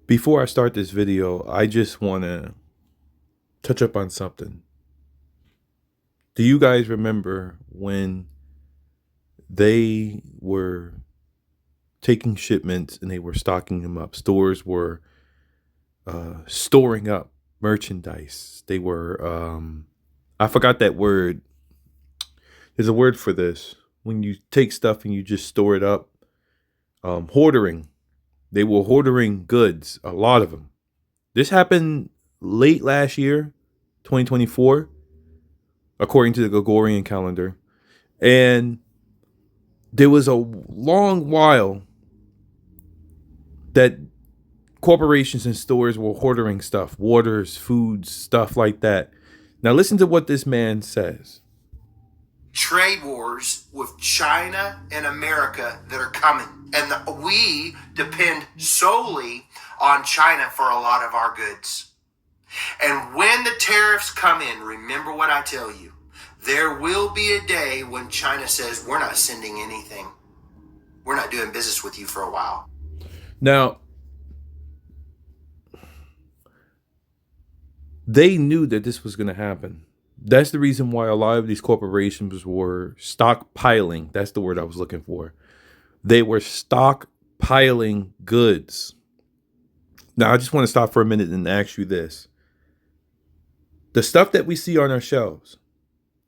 Before I start this video, I just want to touch up on something. Do you guys remember when they were taking shipments and they were stocking them up? Stores were storing up merchandise. They were, I forgot that word. There's a word for this. When you take stuff and you just store it up, hoarding. They were hoarding goods, a lot of them. This happened late last year, 2024, according to the Gregorian calendar. And there was a long while that corporations and stores were hoarding stuff, waters, foods, stuff like that. Now, listen to what this man says. Trade wars with China and America that are coming. And we depend solely on China for a lot of our goods. And when the tariffs come in, remember what I tell you. There will be a day when China says, we're not sending anything. We're not doing business with you for a while. Now, they knew that this was going to happen. That's the reason why a lot of these corporations were stockpiling. That's the word I was looking for. They were stockpiling goods. Now, I just want to stop for a minute and ask you this. The stuff that we see on our shelves,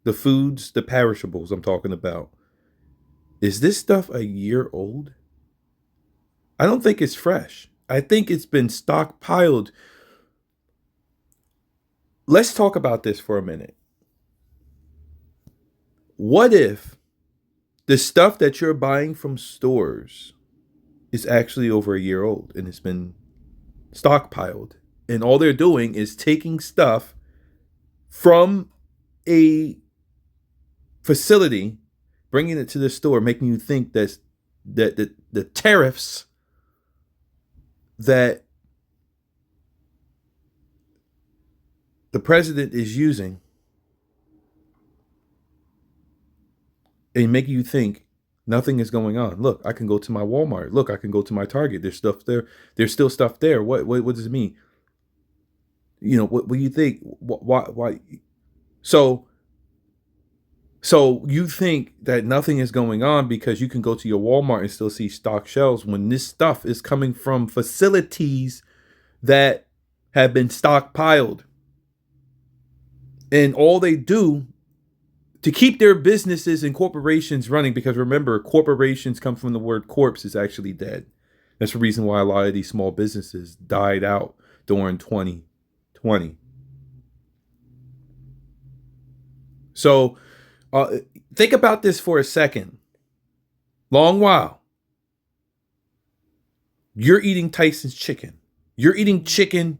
the foods, the perishables I'm talking about, is this stuff a year old? I don't think it's fresh. I think it's been stockpiled. Let's talk about this for a minute. What if the stuff that you're buying from stores is actually over a year old and it's been stockpiled, and all they're doing is taking stuff from a facility, bringing it to the store, making you think that the tariffs that the president is using, and making you think nothing is going on. Look, I can go to my Walmart. Look, I can go to my Target. There's stuff there. There's still stuff there. What does it mean? You know, what do you think? Why? So you think that nothing is going on because you can go to your Walmart and still see stock shelves when this stuff is coming from facilities that have been stockpiled. And all they do to keep their businesses and corporations running, because remember, corporations come from the word corpse, is actually dead. That's the reason why a lot of these small businesses died out during 2020. So think about this for a second. Long while. You're eating Tyson's chicken. You're eating chicken.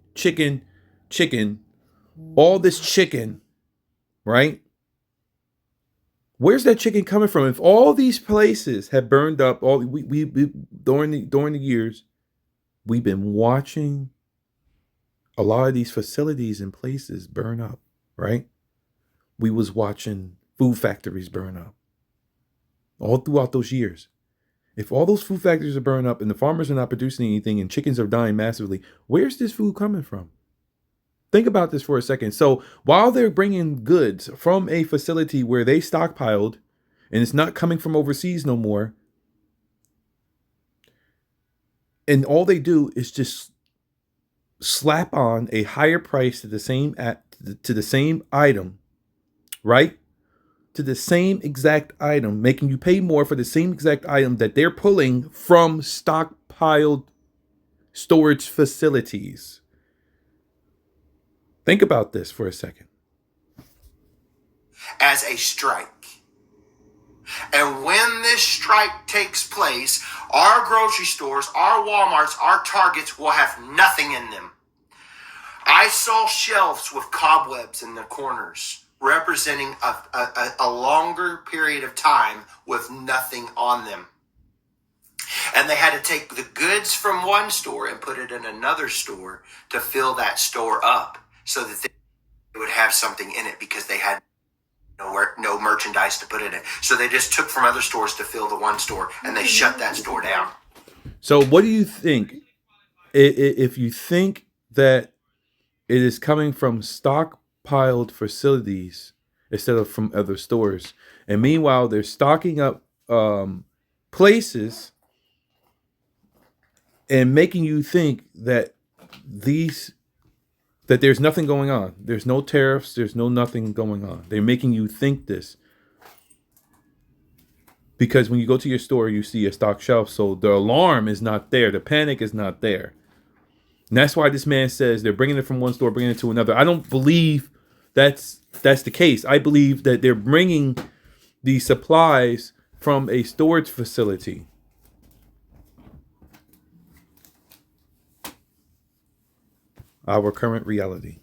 All this chicken, right? Where's that chicken coming from? If all these places have burned up, all we during the years, we've been watching a lot of these facilities and places burn up, right? We was watching food factories burn up all throughout those years. If all those food factories are burning up and the farmers are not producing anything and chickens are dying massively, where's this food coming from? Think about this for a second. So while they're bringing goods from a facility where they stockpiled and it's not coming from overseas no more, and all they do is just slap on a higher price to the same item, right? To the same exact item, making you pay more for the same exact item that they're pulling from stockpiled storage facilities. Think about this for a second. As a strike. And when this strike takes place, our grocery stores, our Walmarts, our Targets will have nothing in them. I saw shelves with cobwebs in the corners, representing a longer period of time with nothing on them. And they had to take the goods from one store and put it in another store to fill that store up so that they would have something in it, because they had no merchandise to put in it. So they just took from other stores to fill the one store, and they shut that store down. So what do you think if you think that it is coming from stockpiled facilities instead of from other stores, and meanwhile they're stocking up places and making you think that there's nothing going on. There's no tariffs. There's no nothing going on. They're making you think this. Because when you go to your store, you see a stock shelf. So the alarm is not there. The panic is not there. And that's why this man says they're bringing it from one store, bringing it to another. I don't believe that's the case. I believe that they're bringing the supplies from a storage facility. Our current reality.